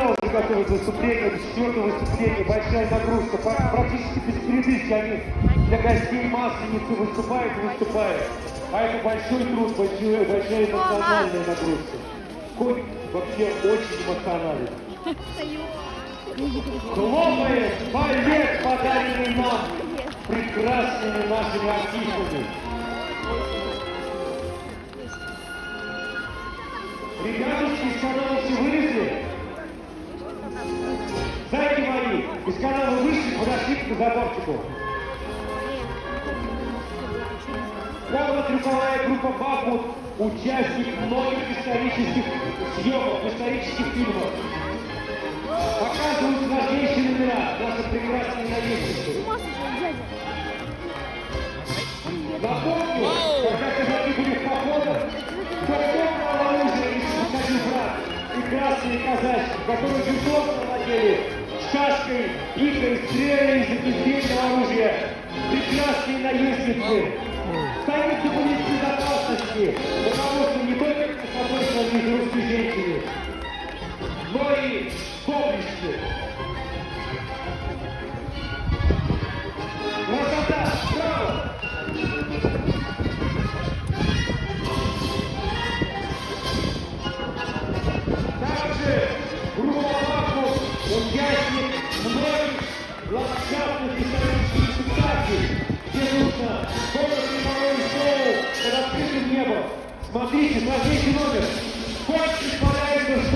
начала уже готовят выступление, до 4-го выступления, большая нагрузка, практически без передышки они для гостей Масленицы выступают и выступают. А это большой труд, большая эмоциональная нагрузка. Конь вообще очень эмоционален. Хлопает балет, подаренный нам прекрасными нашими артистами. Ребятушки из канала все вылезли? Зайки мои, из канала вышли, подошли к заборчику. Главная трюковая группа «Бахмут», участник многих исторических съемок, исторических фильмов. Показывают сложнейшие номера, наши прекрасные наездницы. Напомню, когда казаки были в походах, кто брал оружие, если выходил брат, прекрасные казачки, которые весомно владели шашкой, пикой, стрелой из огнестрельного оружия. Прекрасные наездницы. Столицы были в безопасности, потому что не только красотой русской женщины, но и доблестью. Красота, браво! Также группа «Бахмут» участник многих ландшафтных исторических спектаклей, где нужно шоу под открытым небом. Смотрите, сложнейший номер.